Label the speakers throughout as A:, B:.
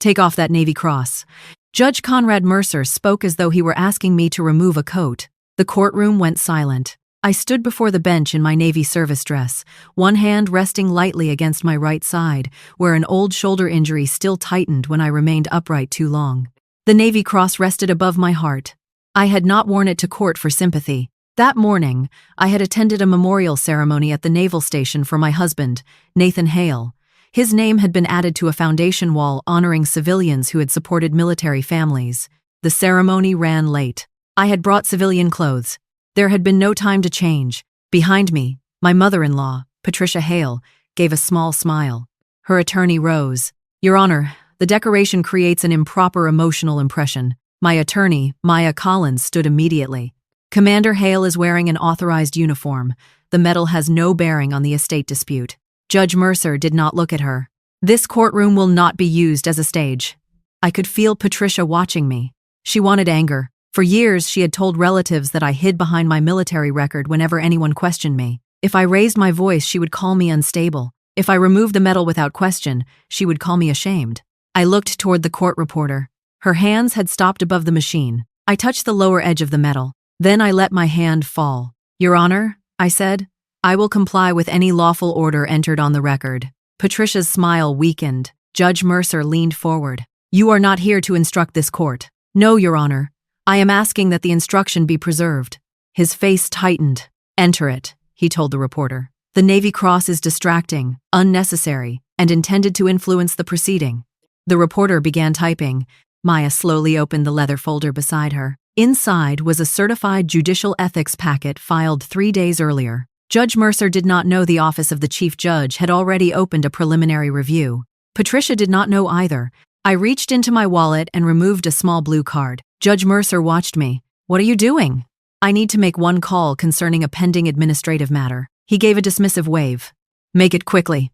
A: Take off that Navy Cross. Judge Conrad Mercer spoke as though he were asking me to remove a coat. The courtroom went silent. I stood before the bench in my Navy service dress, one hand resting lightly against my right side, where an old shoulder injury still tightened when I remained upright too long. The Navy Cross rested above my heart. I had not worn it to court for sympathy. That morning, I had attended a memorial ceremony at the naval station for my husband, Nathan Hale. His name had been added to a foundation wall honoring civilians who had supported military families. The ceremony ran late. I had brought civilian clothes. There had been no time to change. Behind me, my mother-in-law, Patricia Hale, gave a small smile. Her attorney rose. "Your Honor, the decoration creates an improper emotional impression." My attorney, Maya Collins, stood immediately. "Commander Hale is wearing an authorized uniform. The medal has no bearing on the estate dispute." Judge Mercer did not look at her. "This courtroom will not be used as a stage." I could feel Patricia watching me. She wanted anger. For years, she had told relatives that I hid behind my military record whenever anyone questioned me. If I raised my voice, she would call me unstable. If I removed the medal without question, she would call me ashamed. I looked toward the court reporter. Her hands had stopped above the machine. I touched the lower edge of the medal. Then I let my hand fall. "Your Honor," I said, "I will comply with any lawful order entered on the record." Patricia's smile weakened. Judge Mercer leaned forward. "You are not here to instruct this court." "No, Your Honor. I am asking that the instruction be preserved." His face tightened. "Enter it," he told the reporter. "The Navy Cross is distracting, unnecessary, and intended to influence the proceeding." The reporter began typing. Maya slowly opened the leather folder beside her. Inside was a certified judicial ethics packet filed 3 days earlier. Judge Mercer did not know the office of the chief judge had already opened a preliminary review. Patricia did not know either. I reached into my wallet and removed a small blue card. Judge Mercer watched me. "What are you doing?" "I need to make one call concerning a pending administrative matter." He gave a dismissive wave. "Make it quickly."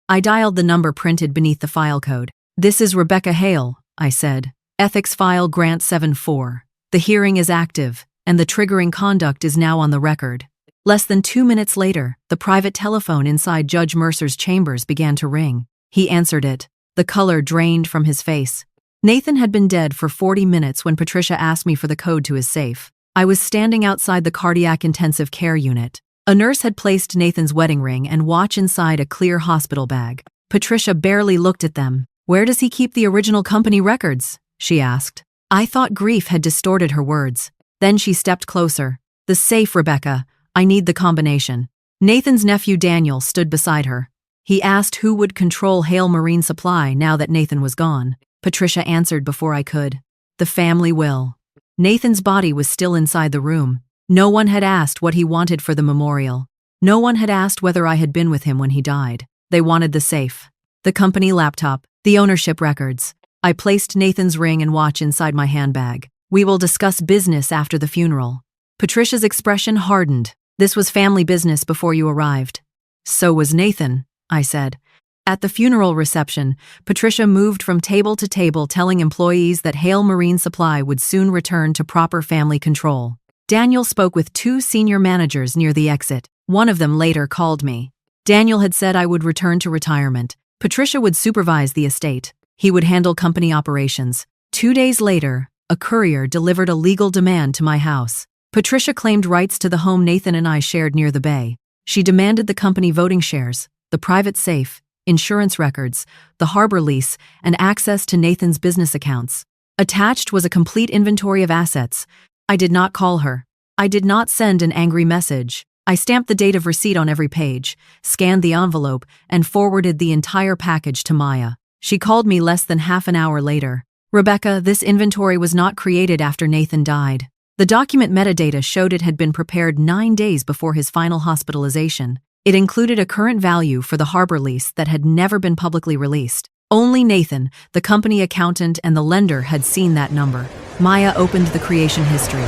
A: I dialed the number printed beneath the file code. "This is Rebecca Hale," I said. "Ethics file Grant 74. The hearing is active, and the triggering conduct is now on the record." Less than 2 minutes later, the private telephone inside Judge Mercer's chambers began to ring. He answered it. The color drained from his face. Nathan had been dead for 40 minutes when Patricia asked me for the code to his safe. I was standing outside the cardiac intensive care unit. A nurse had placed Nathan's wedding ring and watch inside a clear hospital bag. Patricia barely looked at them. "Where does he keep the original company records?" she asked. I thought grief had distorted her words. Then she stepped closer. "The safe, Rebecca. I need the combination." Nathan's nephew Daniel stood beside her. He asked who would control Hale Marine Supply now that Nathan was gone. Patricia answered before I could. "The family will." Nathan's body was still inside the room. No one had asked what he wanted for the memorial. No one had asked whether I had been with him when he died. They wanted the safe, the company laptop, the ownership records. I placed Nathan's ring and watch inside my handbag. "We will discuss business after the funeral." Patricia's expression hardened. "This was family business before you arrived." "So was Nathan," I said. At the funeral reception, Patricia moved from table to table telling employees that Hale Marine Supply would soon return to proper family control. Daniel spoke with 2 senior managers near the exit. One of them later called me. Daniel had said I would return to retirement. Patricia would supervise the estate. He would handle company operations. 2 days later, a courier delivered a legal demand to my house. Patricia claimed rights to the home Nathan and I shared near the bay. She demanded the company voting shares, the private safe, insurance records, the harbor lease, and access to Nathan's business accounts. Attached was a complete inventory of assets. I did not call her. I did not send an angry message. I stamped the date of receipt on every page, scanned the envelope, and forwarded the entire package to Maya. She called me less than half an hour later. "Rebecca, this inventory was not created after Nathan died." The document metadata showed it had been prepared 9 days before his final hospitalization. It included a current value for the harbor lease that had never been publicly released. Only Nathan, the company accountant, and the lender had seen that number. Maya opened the creation history.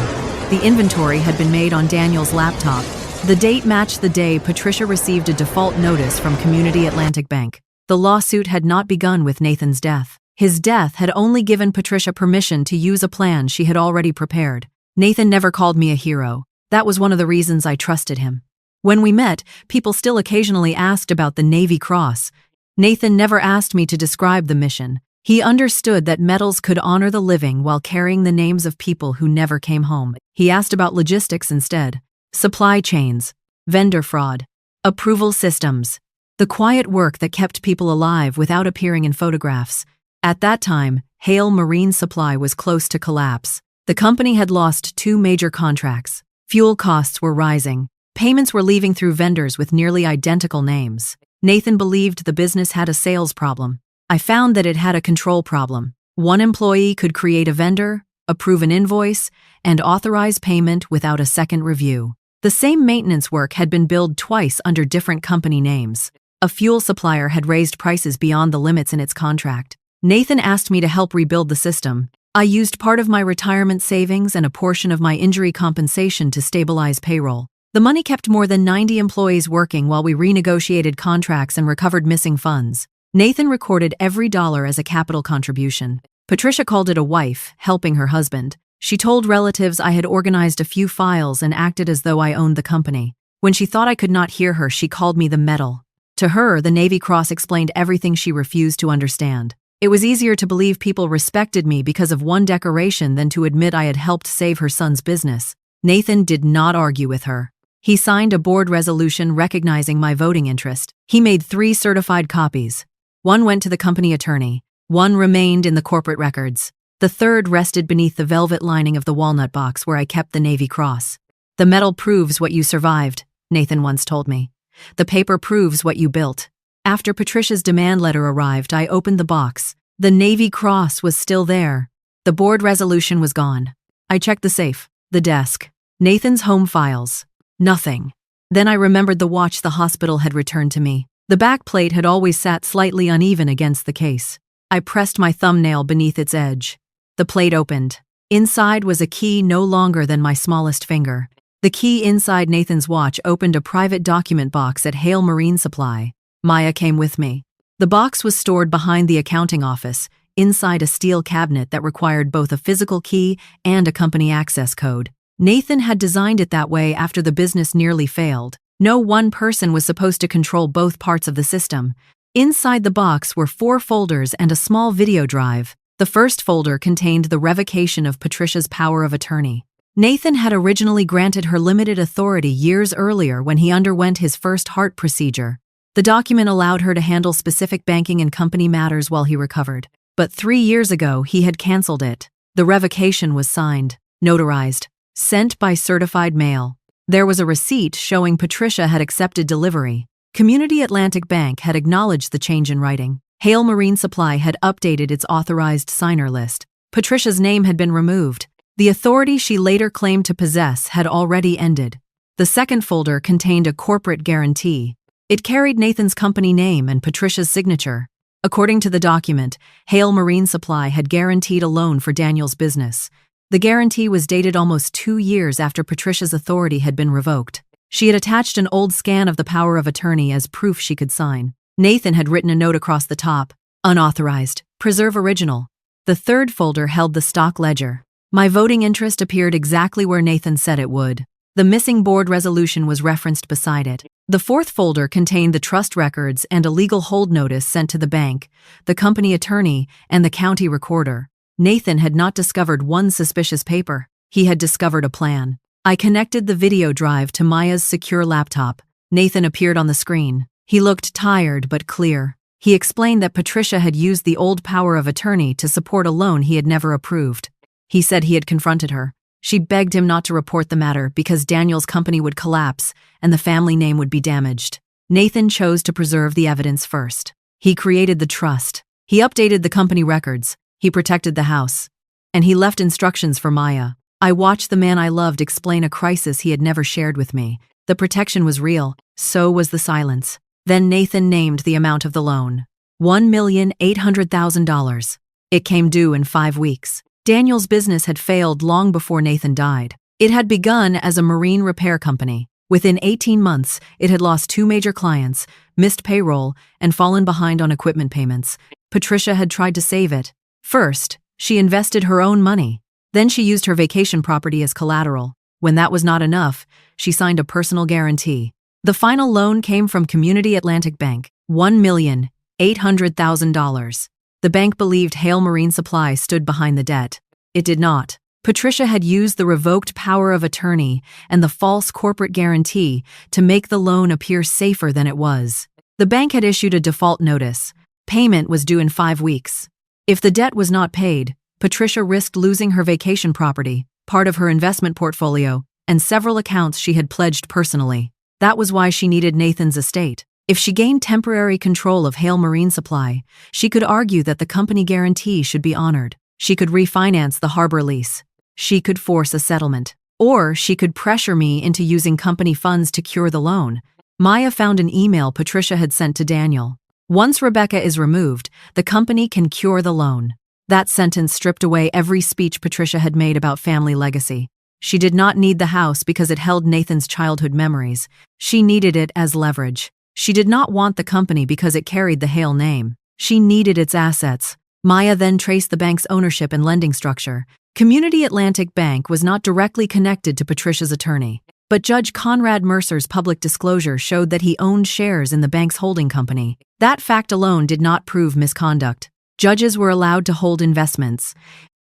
A: The inventory had been made on Daniel's laptop. The date matched the day Patricia received a default notice from Community Atlantic Bank. The lawsuit had not begun with Nathan's death. His death had only given Patricia permission to use a plan she had already prepared. Nathan never called me a hero. That was one of the reasons I trusted him. When we met, people still occasionally asked about the Navy Cross. Nathan never asked me to describe the mission. He understood that metals could honor the living while carrying the names of people who never came home. He asked about logistics instead. Supply chains, vendor fraud, approval systems, the quiet work that kept people alive without appearing in photographs. At that time, Hale Marine Supply was close to collapse. The company had lost 2 major contracts. Fuel costs were rising. Payments were leaving through vendors with nearly identical names. Nathan believed the business had a sales problem. I found that it had a control problem. One employee could create a vendor, approve an invoice, and authorize payment without a second review. The same maintenance work had been billed twice under different company names. A fuel supplier had raised prices beyond the limits in its contract. Nathan asked me to help rebuild the system. I used part of my retirement savings and a portion of my injury compensation to stabilize payroll. The money kept more than 90 employees working while we renegotiated contracts and recovered missing funds. Nathan recorded every dollar as a capital contribution. Patricia called it a wife, helping her husband. She told relatives I had organized a few files and acted as though I owned the company. When she thought I could not hear her, she called me the metal. To her, the Navy Cross explained everything she refused to understand. It was easier to believe people respected me because of one decoration than to admit I had helped save her son's business. Nathan did not argue with her. He signed a board resolution recognizing my voting interest. He made 3 certified copies. One went to the company attorney. One remained in the corporate records. The third rested beneath the velvet lining of the walnut box where I kept the Navy Cross. The metal proves what you survived, Nathan once told me. The paper proves what you built. After Patricia's demand letter arrived, I opened the box. The Navy Cross was still there. The board resolution was gone. I checked the safe, the desk, Nathan's home files. Nothing. Then I remembered the watch the hospital had returned to me. The back plate had always sat slightly uneven against the case. I pressed my thumbnail beneath its edge. The plate opened. Inside was a key no longer than my smallest finger. The key inside Nathan's watch opened a private document box at Hale Marine Supply. Maya came with me. The box was stored behind the accounting office, inside a steel cabinet that required both a physical key and a company access code. Nathan had designed it that way after the business nearly failed. No one person was supposed to control both parts of the system. Inside the box were 4 folders and a small video drive. The first folder contained the revocation of Patricia's power of attorney. Nathan had originally granted her limited authority years earlier when he underwent his first heart procedure. The document allowed her to handle specific banking and company matters while he recovered. But 3 years ago, he had canceled it. The revocation was signed, notarized, sent by certified mail. There was a receipt showing Patricia had accepted delivery. Community Atlantic Bank had acknowledged the change in writing. Hale Marine Supply had updated its authorized signer list. Patricia's name had been removed. The authority she later claimed to possess had already ended. The second folder contained a corporate guarantee. It carried Nathan's company name and Patricia's signature. According to the document, Hale Marine Supply had guaranteed a loan for Daniel's business. The guarantee was dated almost 2 years after Patricia's authority had been revoked. She had attached an old scan of the power of attorney as proof she could sign. Nathan had written a note across the top, unauthorized, preserve original. The third folder held the stock ledger. My voting interest appeared exactly where Nathan said it would. The missing board resolution was referenced beside it. The fourth folder contained the trust records and a legal hold notice sent to the bank, the company attorney, and the county recorder. Nathan had not discovered one suspicious paper. He had discovered a plan. I connected the video drive to Maya's secure laptop. Nathan appeared on the screen. He looked tired but clear. He explained that Patricia had used the old power of attorney to support a loan he had never approved. He said he had confronted her. She begged him not to report the matter because Daniel's company would collapse and the family name would be damaged. Nathan chose to preserve the evidence first. He created the trust. He updated the company records. He protected the house. And he left instructions for Maya. I watched the man I loved explain a crisis he had never shared with me. The protection was real, so was the silence. Then Nathan named the amount of the loan. $1,800,000. It came due in 5 weeks. Daniel's business had failed long before Nathan died. It had begun as a marine repair company. Within 18 months, it had lost 2 major clients, missed payroll, and fallen behind on equipment payments. Patricia had tried to save it. First, she invested her own money. Then she used her vacation property as collateral. When that was not enough, she signed a personal guarantee. The final loan came from Community Atlantic Bank, $1,800,000. The bank believed Hale Marine Supply stood behind the debt. It did not. Patricia had used the revoked power of attorney and the false corporate guarantee to make the loan appear safer than it was. The bank had issued a default notice. Payment was due in 5 weeks. If the debt was not paid, Patricia risked losing her vacation property, part of her investment portfolio, and several accounts she had pledged personally. That was why she needed Nathan's estate. If she gained temporary control of Hale Marine Supply, she could argue that the company guarantee should be honored. She could refinance the harbor lease. She could force a settlement. Or she could pressure me into using company funds to cure the loan. Maya found an email Patricia had sent to Daniel. Once Rebecca is removed, the company can cure the loan. That sentence stripped away every speech Patricia had made about family legacy. She did not need the house because it held Nathan's childhood memories. She needed it as leverage. She did not want the company because it carried the Hale name. She needed its assets. Maya then traced the bank's ownership and lending structure. Community Atlantic Bank was not directly connected to Patricia's attorney, but Judge Conrad Mercer's public disclosure showed that he owned shares in the bank's holding company. That fact alone did not prove misconduct. Judges were allowed to hold investments.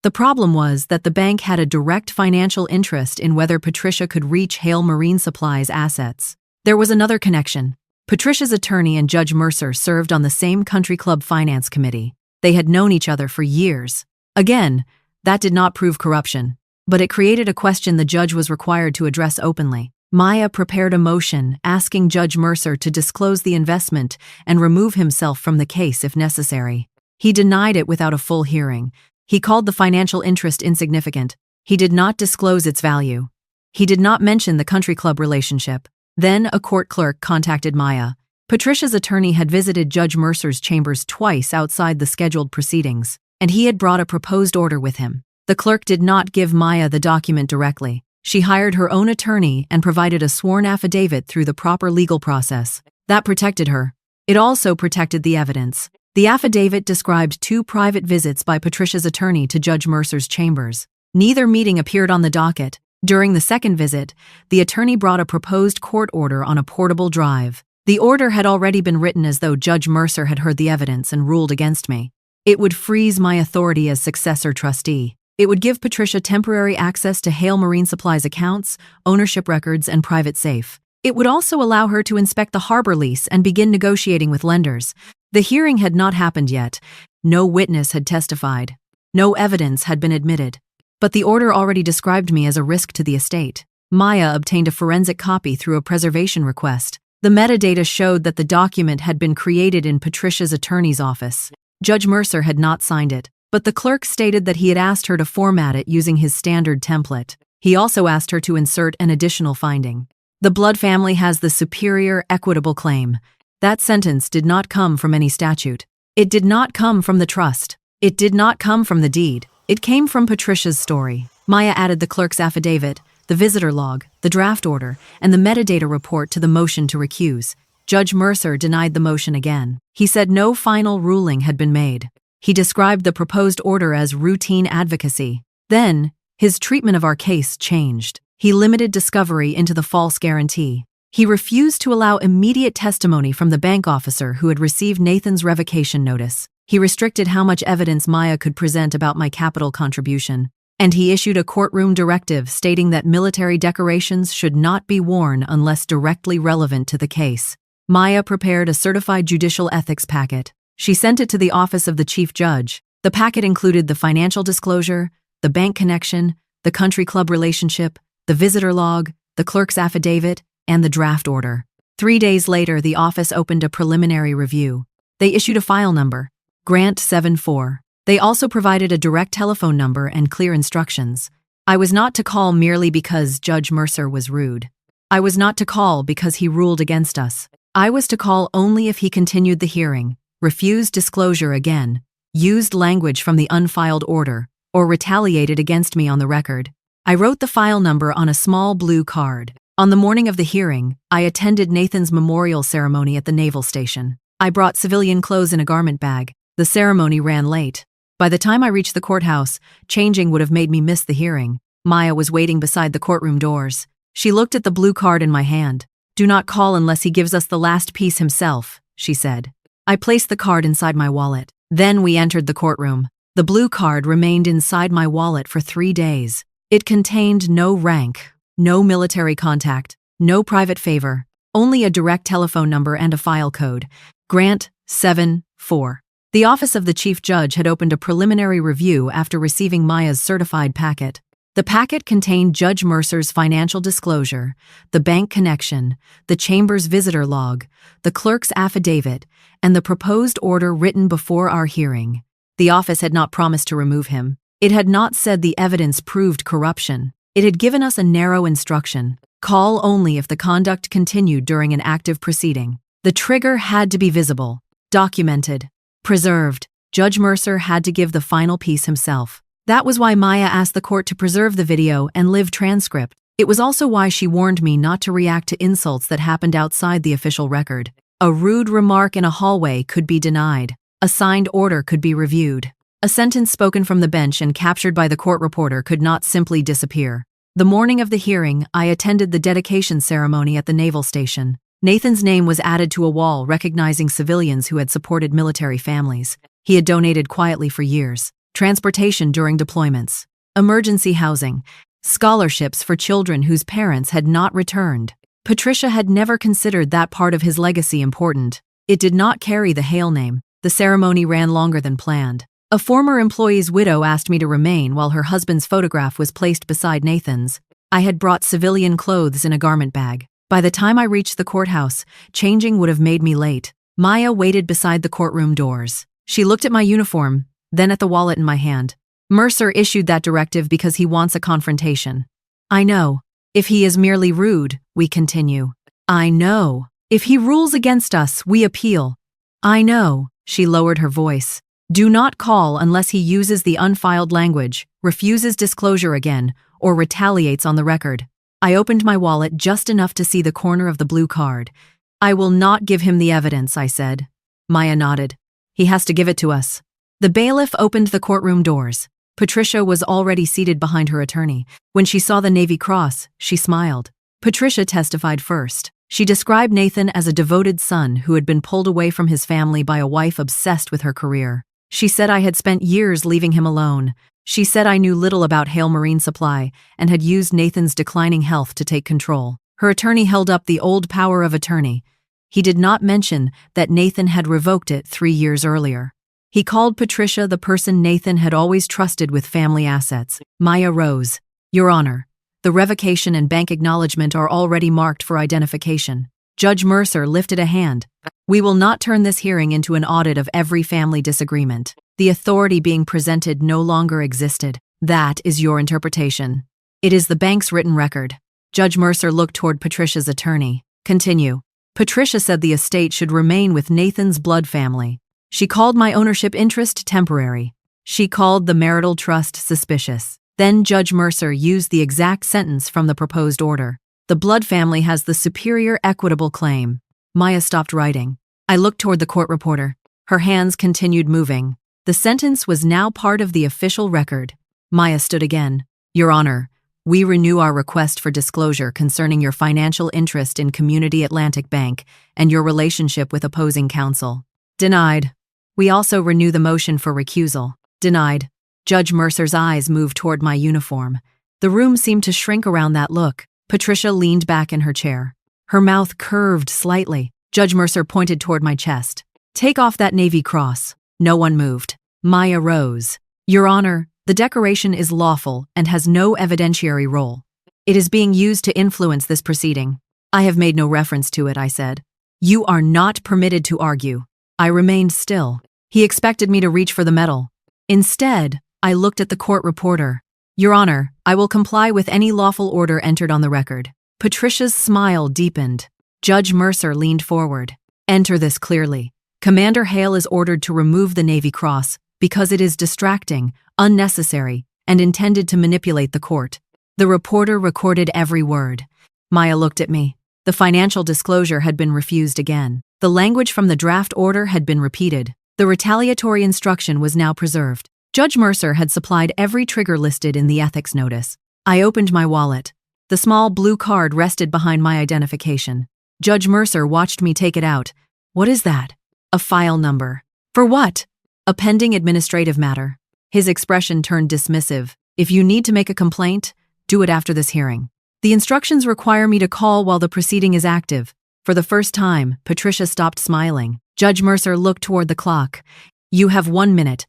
A: The problem was that the bank had a direct financial interest in whether Patricia could reach Hale Marine Supply's assets. There was another connection. Patricia's attorney and Judge Mercer served on the same country club finance committee. They had known each other for years. Again, that did not prove corruption, but it created a question the judge was required to address openly. Maya prepared a motion asking Judge Mercer to disclose the investment and remove himself from the case if necessary. He denied it without a full hearing. He called the financial interest insignificant. He did not disclose its value. He did not mention the country club relationship. Then a court clerk contacted Maya. Patricia's attorney had visited Judge Mercer's chambers twice outside the scheduled proceedings, and he had brought a proposed order with him. The clerk did not give Maya the document directly. She hired her own attorney and provided a sworn affidavit through the proper legal process. That protected her. It also protected the evidence. The affidavit described 2 private visits by Patricia's attorney to Judge Mercer's chambers. Neither meeting appeared on the docket. During the second visit, the attorney brought a proposed court order on a portable drive. The order had already been written as though Judge Mercer had heard the evidence and ruled against me. It would freeze my authority as successor trustee. It would give Patricia temporary access to Hale Marine Supply's accounts, ownership records, and private safe. It would also allow her to inspect the harbor lease and begin negotiating with lenders. The hearing had not happened yet. No witness had testified. No evidence had been admitted. But the order already described me as a risk to the estate. Maya obtained a forensic copy through a preservation request. The metadata showed that the document had been created in Patricia's attorney's office. Judge Mercer had not signed it, but the clerk stated that he had asked her to format it using his standard template. He also asked her to insert an additional finding. The blood family has the superior, equitable claim. That sentence did not come from any statute. It did not come from the trust. It did not come from the deed. It came from Patricia's story. Maya added the clerk's affidavit, the visitor log, the draft order, and the metadata report to the motion to recuse. Judge Mercer denied the motion again. He said no final ruling had been made. He described the proposed order as routine advocacy. Then, his treatment of our case changed. He limited discovery into the false guarantee. He refused to allow immediate testimony from the bank officer who had received Nathan's revocation notice. He restricted how much evidence Maya could present about my capital contribution. And he issued a courtroom directive stating that military decorations should not be worn unless directly relevant to the case. Maya prepared a certified judicial ethics packet. She sent it to the office of the chief judge. The packet included the financial disclosure, the bank connection, the country club relationship, the visitor log, the clerk's affidavit, and the draft order. 3 days later, the office opened a preliminary review. They issued a file number, Grant 74. They also provided a direct telephone number and clear instructions. I was not to call merely because Judge Mercer was rude. I was not to call because he ruled against us. I was to call only if he continued the hearing, refused disclosure again, used language from the unfiled order, or retaliated against me on the record. I wrote the file number on a small blue card. On the morning of the hearing, I attended Nathan's memorial ceremony at the naval station. I brought civilian clothes in a garment bag. The ceremony ran late. By the time I reached the courthouse, changing would have made me miss the hearing. Maya was waiting beside the courtroom doors. She looked at the blue card in my hand. "Do not call unless he gives us the last piece himself," she said. I placed the card inside my wallet. Then we entered the courtroom. The blue card remained inside my wallet for 3 days. It contained no rank, no military contact, no private favor, only a direct telephone number and a file code. Grant 7-4. The office of the chief judge had opened a preliminary review after receiving Maya's certified packet. The packet contained Judge Mercer's financial disclosure, the bank connection, the chamber's visitor log, the clerk's affidavit, and the proposed order written before our hearing. The office had not promised to remove him. It had not said the evidence proved corruption. It had given us a narrow instruction: call only if the conduct continued during an active proceeding. The trigger had to be visible, documented, preserved. Judge Mercer had to give the final piece himself. That was why Maya asked the court to preserve the video and live transcript. It was also why she warned me not to react to insults that happened outside the official record. A rude remark in a hallway could be denied. A signed order could be reviewed. A sentence spoken from the bench and captured by the court reporter could not simply disappear. The morning of the hearing, I attended the dedication ceremony at the naval station. Nathan's name was added to a wall recognizing civilians who had supported military families. He had donated quietly for years. Transportation during deployments, emergency housing, scholarships for children whose parents had not returned. Patricia had never considered that part of his legacy important. It did not carry the Hale name. The ceremony ran longer than planned. A former employee's widow asked me to remain while her husband's photograph was placed beside Nathan's. I had brought civilian clothes in a garment bag. By the time I reached the courthouse, changing would have made me late. Maya waited beside the courtroom doors. She looked at my uniform, then at the wallet in my hand. Mercer issued that directive because he wants a confrontation. I know. If he is merely rude, we continue. I know. If he rules against us, we appeal. I know. She lowered her voice. Do not call unless he uses the unfiled language, refuses disclosure again, or retaliates on the record. I opened my wallet just enough to see the corner of the blue card. I will not give him the evidence, I said. Maya nodded. He has to give it to us. The bailiff opened the courtroom doors. Patricia was already seated behind her attorney. When she saw the Navy Cross, she smiled. Patricia testified first. She described Nathan as a devoted son who had been pulled away from his family by a wife obsessed with her career. She said I had spent years leaving him alone. She said I knew little about Hale Marine Supply and had used Nathan's declining health to take control. Her attorney held up the old power of attorney. He did not mention that Nathan had revoked it 3 years earlier. He called Patricia the person Nathan had always trusted with family assets. Maya rose. Your Honor, the revocation and bank acknowledgement are already marked for identification. Judge Mercer lifted a hand. We will not turn this hearing into an audit of every family disagreement. The authority being presented no longer existed. That is your interpretation. It is the bank's written record. Judge Mercer looked toward Patricia's attorney. Continue. Patricia said the estate should remain with Nathan's blood family. She called my ownership interest temporary. She called the marital trust suspicious. Then Judge Mercer used the exact sentence from the proposed order. The blood family has the superior equitable claim. Maya stopped writing. I looked toward the court reporter. Her hands continued moving. The sentence was now part of the official record. Maya stood again. Your Honor, we renew our request for disclosure concerning your financial interest in Community Atlantic Bank and your relationship with opposing counsel. Denied. We also renew the motion for recusal. Denied. Judge Mercer's eyes moved toward my uniform. The room seemed to shrink around that look. Patricia leaned back in her chair. Her mouth curved slightly. Judge Mercer pointed toward my chest. Take off that Navy Cross. No one moved. Maya rose. Your Honor, the decoration is lawful and has no evidentiary role. It is being used to influence this proceeding. I have made no reference to it, I said. You are not permitted to argue. I remained still. He expected me to reach for the medal. Instead, I looked at the court reporter. Your Honor, I will comply with any lawful order entered on the record. Patricia's smile deepened. Judge Mercer leaned forward. Enter this clearly. Commander Hale is ordered to remove the Navy Cross because it is distracting, unnecessary, and intended to manipulate the court. The reporter recorded every word. Maya looked at me. The financial disclosure had been refused again. The language from the draft order had been repeated. The retaliatory instruction was now preserved. Judge Mercer had supplied every trigger listed in the ethics notice. I opened my wallet. The small blue card rested behind my identification. Judge Mercer watched me take it out. What is that? A file number. For what? A pending administrative matter. His expression turned dismissive. If you need to make a complaint, do it after this hearing. The instructions require me to call while the proceeding is active. For the first time, Patricia stopped smiling. Judge Mercer looked toward the clock. You have 1 minute.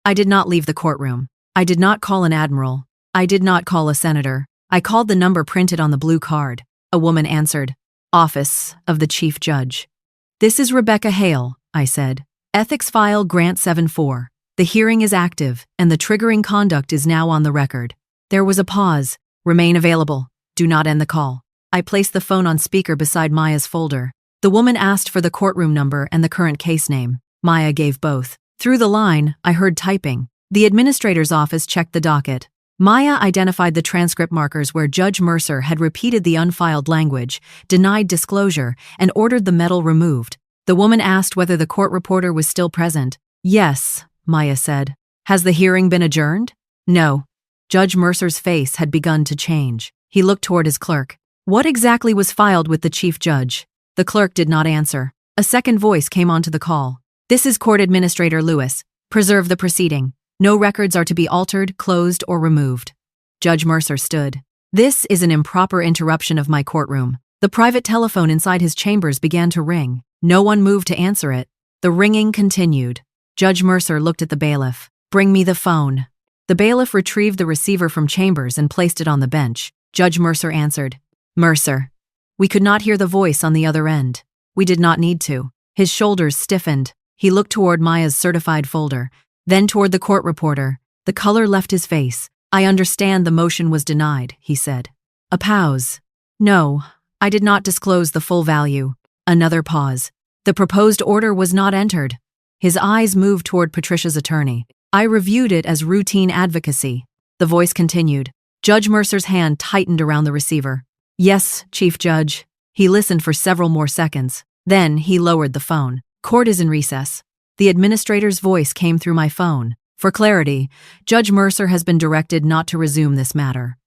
A: I did not leave the courtroom. I did not call an admiral. I did not call a senator. I called the number printed on the blue card. A woman answered. Office of the Chief Judge. This is Rebecca Hale, I said. Ethics File Grant 7-4. The hearing is active, and the triggering conduct is now on the record. There was a pause. Remain available. Do not end the call. I placed the phone on speaker beside Maya's folder. The woman asked for the courtroom number and the current case name. Maya gave both. Through the line, I heard typing. The administrator's office checked the docket. Maya identified the transcript markers where Judge Mercer had repeated the unfiled language, denied disclosure, and ordered the medal removed. The woman asked whether the court reporter was still present. Yes, Maya said. Has the hearing been adjourned? No. Judge Mercer's face had begun to change. He looked toward his clerk. What exactly was filed with the chief judge? The clerk did not answer. A second voice came onto the call. This is Court Administrator Lewis. Preserve the proceeding. No records are to be altered, closed, or removed. Judge Mercer stood. This is an improper interruption of my courtroom. The private telephone inside his chambers began to ring. No one moved to answer it. The ringing continued. Judge Mercer looked at the bailiff. Bring me the phone. The bailiff retrieved the receiver from chambers and placed it on the bench. Judge Mercer answered. Mercer. We could not hear the voice on the other end. We did not need to. His shoulders stiffened. He looked toward Maya's certified folder, then toward the court reporter. The color left his face. I understand the motion was denied, he said. A pause. No, I did not disclose the full value. Another pause. The proposed order was not entered. His eyes moved toward Patricia's attorney. I reviewed it as routine advocacy. The voice continued. Judge Mercer's hand tightened around the receiver. Yes, Chief Judge. He listened for several more seconds. Then he lowered the phone. Court is in recess. The administrator's voice came through my phone. For clarity, Judge Mercer has been directed not to resume this matter.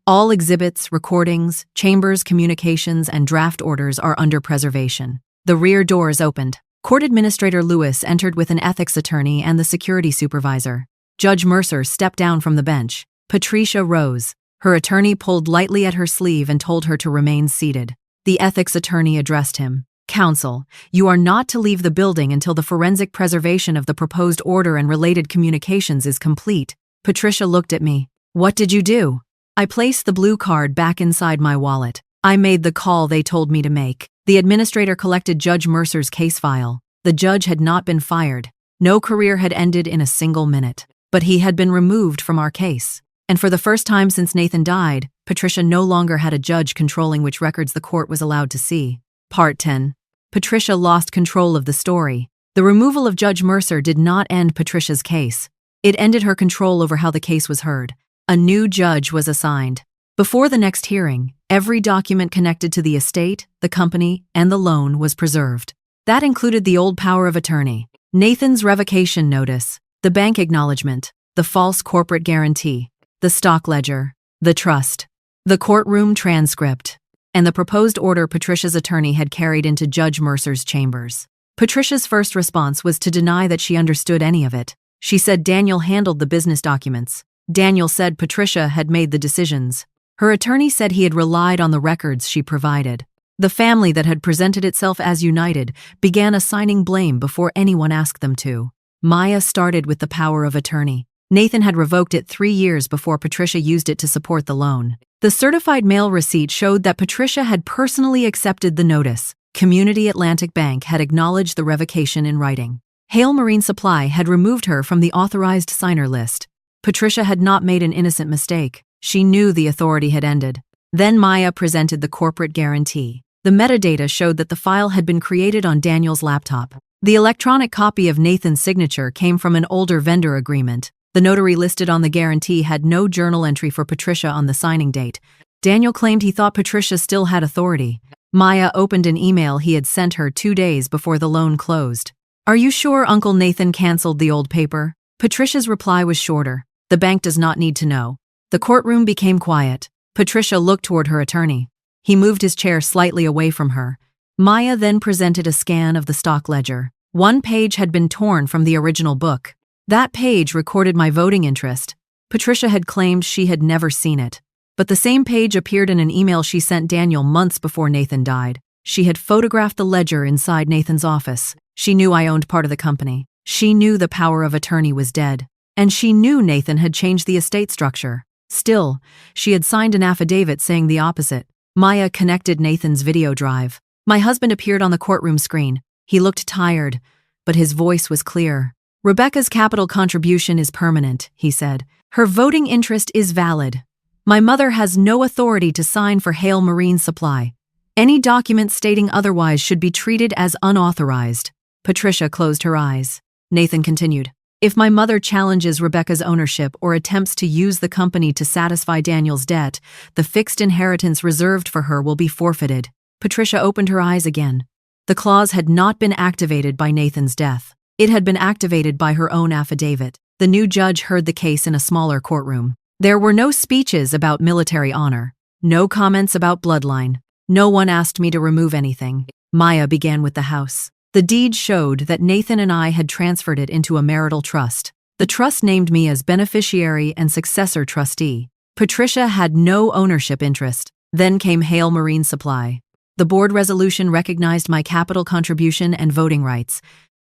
A: All exhibits, recordings, chambers, communications, and draft orders are under preservation. The rear doors opened. Court Administrator Lewis entered with an ethics attorney and the security supervisor. Judge Mercer stepped down from the bench. Patricia rose. Her attorney pulled lightly at her sleeve and told her to remain seated. The ethics attorney addressed him. Counsel, you are not to leave the building until the forensic preservation of the proposed order and related communications is complete. Patricia looked at me. What did you do? I placed the blue card back inside my wallet. I made the call they told me to make. The administrator collected Judge Mercer's case file. The judge had not been fired. No career had ended in a single minute. But he had been removed from our case. And for the first time since Nathan died, Patricia no longer had a judge controlling which records the court was allowed to see. Part 10. Patricia lost control of the story. The removal of Judge Mercer did not end Patricia's case. It ended her control over how the case was heard. A new judge was assigned. Before the next hearing, every document connected to the estate, the company, and the loan was preserved. That included the old power of attorney, Nathan's revocation notice, the bank acknowledgement, the false corporate guarantee, the stock ledger, the trust, the courtroom transcript, and the proposed order Patricia's attorney had carried into Judge Mercer's chambers. Patricia's first response was to deny that she understood any of it. She said Daniel handled the business documents. Daniel said Patricia had made the decisions. Her attorney said he had relied on the records she provided. The family that had presented itself as united began assigning blame before anyone asked them to. Maya started with the power of attorney. Nathan had revoked it 3 years before Patricia used it to support the loan. The certified mail receipt showed that Patricia had personally accepted the notice. Community Atlantic Bank had acknowledged the revocation in writing. Hale Marine Supply had removed her from the authorized signer list. Patricia had not made an innocent mistake. She knew the authority had ended. Then Maya presented the corporate guarantee. The metadata showed that the file had been created on Daniel's laptop. The electronic copy of Nathan's signature came from an older vendor agreement. The notary listed on the guarantee had no journal entry for Patricia on the signing date. Daniel claimed he thought Patricia still had authority. Maya opened an email he had sent her 2 days before the loan closed. Are you sure Uncle Nathan canceled the old paper? Patricia's reply was shorter. The bank does not need to know. The courtroom became quiet. Patricia looked toward her attorney. He moved his chair slightly away from her. Maya then presented a scan of the stock ledger. One page had been torn from the original book. That page recorded my voting interest. Patricia had claimed she had never seen it. But the same page appeared in an email she sent Daniel months before Nathan died. She had photographed the ledger inside Nathan's office. She knew I owned part of the company. She knew the power of attorney was dead. And she knew Nathan had changed the estate structure. Still, she had signed an affidavit saying the opposite. Maya connected Nathan's video drive. My husband appeared on the courtroom screen. He looked tired, but his voice was clear. Rebecca's capital contribution is permanent, he said. Her voting interest is valid. My mother has no authority to sign for Hale Marine Supply. Any document stating otherwise should be treated as unauthorized. Patricia closed her eyes. Nathan continued. If my mother challenges Rebecca's ownership or attempts to use the company to satisfy Daniel's debt, the fixed inheritance reserved for her will be forfeited. Patricia opened her eyes again. The clause had not been activated by Nathan's death. It had been activated by her own affidavit. The new judge heard the case in a smaller courtroom. There were no speeches about military honor, no comments about bloodline. No one asked me to remove anything. Maya began with the house. The deed showed that Nathan and I had transferred it into a marital trust. The trust named me as beneficiary and successor trustee. Patricia had no ownership interest. Then came Hale Marine Supply. The board resolution recognized my capital contribution and voting rights.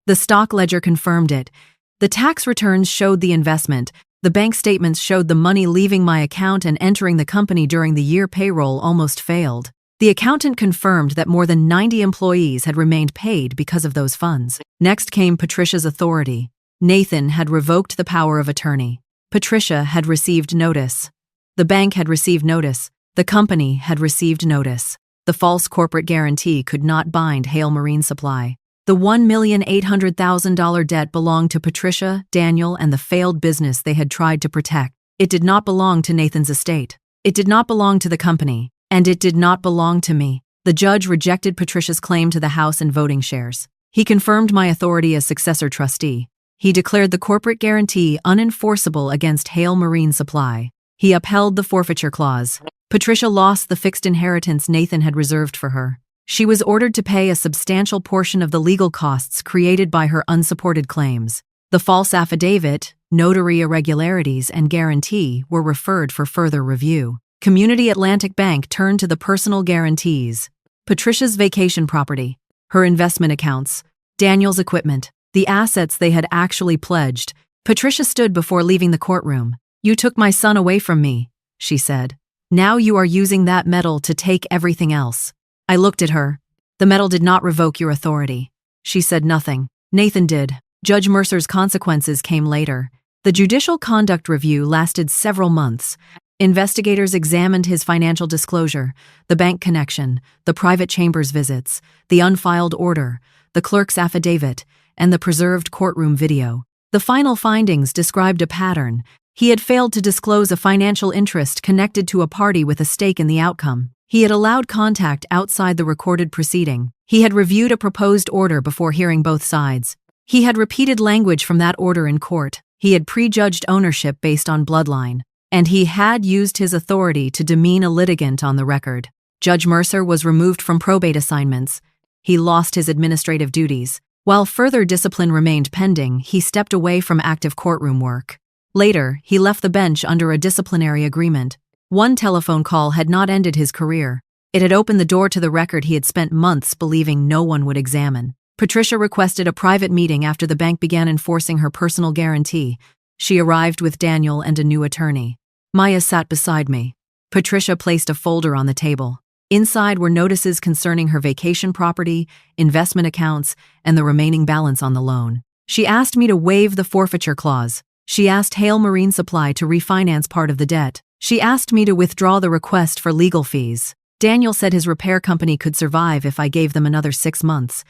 A: The stock ledger confirmed it. The tax returns showed the investment. The bank statements showed the money leaving my account and entering the company during the year payroll almost failed. The accountant confirmed that more than 90 employees had remained paid because of those funds. Next came Patricia's authority. Nathan had revoked the power of attorney. Patricia had received notice. The bank had received notice. The company had received notice. The false corporate guarantee could not bind Hale Marine Supply. The $1,800,000 debt belonged to Patricia, Daniel, and the failed business they had tried to protect. It did not belong to Nathan's estate. It did not belong to the company. And it did not belong to me. The judge rejected Patricia's claim to the house and voting shares. He confirmed my authority as successor trustee. He declared the corporate guarantee unenforceable against Hale Marine Supply. He upheld the forfeiture clause. Patricia lost the fixed inheritance Nathan had reserved for her. She was ordered to pay a substantial portion of the legal costs created by her unsupported claims. The false affidavit, notary irregularities, and guarantee were referred for further review. Community Atlantic Bank turned to the personal guarantees. Patricia's vacation property, her investment accounts, Daniel's equipment, the assets they had actually pledged. Patricia stood before leaving the courtroom. You took my son away from me, she said. Now you are using that medal to take everything else. I looked at her. The medal did not revoke your authority. She said nothing. Nathan did. Judge Mercer's consequences came later. The judicial conduct review lasted several months. Investigators examined his financial disclosure, the bank connection, the private chambers visits, the unfiled order, the clerk's affidavit, and the preserved courtroom video. The final findings described a pattern. He had failed to disclose a financial interest connected to a party with a stake in the outcome. He had allowed contact outside the recorded proceeding. He had reviewed a proposed order before hearing both sides. He had repeated language from that order in court. He had prejudged ownership based on bloodline. And he had used his authority to demean a litigant on the record. Judge Mercer was removed from probate assignments. He lost his administrative duties. While further discipline remained pending, he stepped away from active courtroom work. Later, he left the bench under a disciplinary agreement. One telephone call had not ended his career. It had opened the door to the record he had spent months believing no one would examine. Patricia requested a private meeting after the bank began enforcing her personal guarantee. She arrived with Daniel and a new attorney. Maya sat beside me. Patricia placed a folder on the table. Inside were notices concerning her vacation property, investment accounts, and the remaining balance on the loan. She asked me to waive the forfeiture clause. She asked Hale Marine Supply to refinance part of the debt. She asked me to withdraw the request for legal fees. Daniel said his repair company could survive if I gave them another 6 months.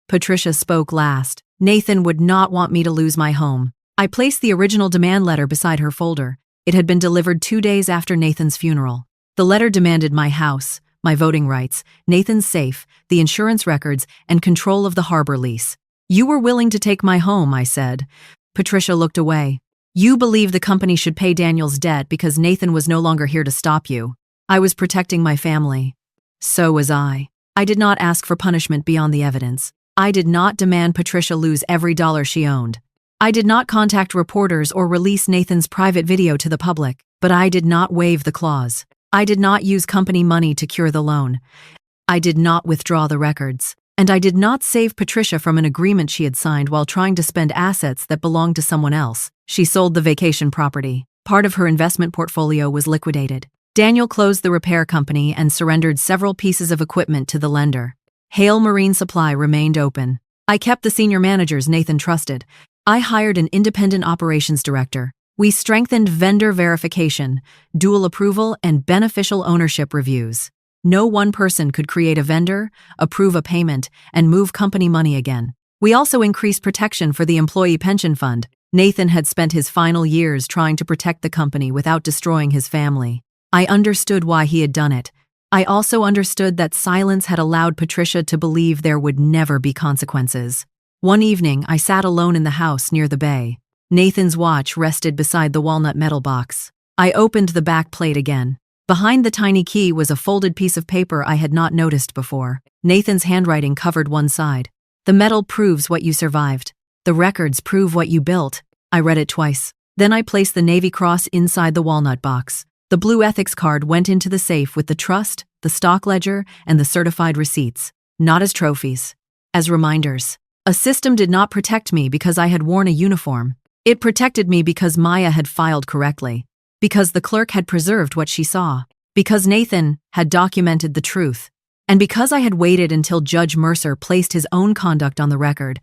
A: Patricia spoke last. Nathan would not want me to lose my home. I placed the original demand letter beside her folder. It had been delivered 2 days after Nathan's funeral. The letter demanded my house, my voting rights, Nathan's safe, the insurance records, and control of the harbor lease. You were willing to take my home, I said. Patricia looked away. You believe the company should pay Daniel's debt because Nathan was no longer here to stop you. I was protecting my family. So was I. I did not ask for punishment beyond the evidence. I did not demand Patricia lose every dollar she owned. I did not contact reporters or release Nathan's private video to the public, but I did not waive the clause. I did not use company money to cure the loan. I did not withdraw the records. And I did not save Patricia from an agreement she had signed while trying to spend assets that belonged to someone else. She sold the vacation property. Part of her investment portfolio was liquidated. Daniel closed the repair company and surrendered several pieces of equipment to the lender. Hale Marine Supply remained open. I kept the senior managers Nathan trusted. I hired an independent operations director. We strengthened vendor verification, dual approval, and beneficial ownership reviews. No one person could create a vendor, approve a payment, and move company money again. We also increased protection for the employee pension fund. Nathan had spent his final years trying to protect the company without destroying his family. I understood why he had done it. I also understood that silence had allowed Patricia to believe there would never be consequences. One evening, I sat alone in the house near the bay. Nathan's watch rested beside the walnut metal box. I opened the back plate again. Behind the tiny key was a folded piece of paper I had not noticed before. Nathan's handwriting covered one side. "The metal proves what you survived. The records prove what you built." I read it twice. Then I placed the Navy Cross inside the walnut box. The blue ethics card went into the safe with the trust, the stock ledger, and the certified receipts. Not as trophies, as reminders. A system did not protect me because I had worn a uniform. It protected me because Maya had filed correctly, because the clerk had preserved what she saw, because Nathan had documented the truth, and because I had waited until Judge Mercer placed his own conduct on the record.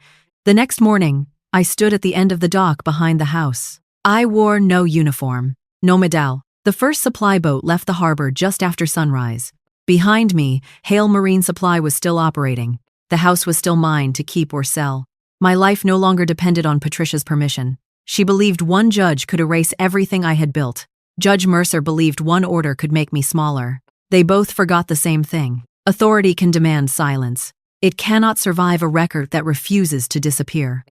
A: The next morning, I stood at the end of the dock behind the house. I wore no uniform, no medal. The first supply boat left the harbor just after sunrise. Behind me, Hale Marine Supply was still operating. The house was still mine to keep or sell. My life no longer depended on Patricia's permission. She believed one judge could erase everything I had built. Judge Mercer believed one order could make me smaller. They both forgot the same thing. Authority can demand silence. It cannot survive a record that refuses to disappear.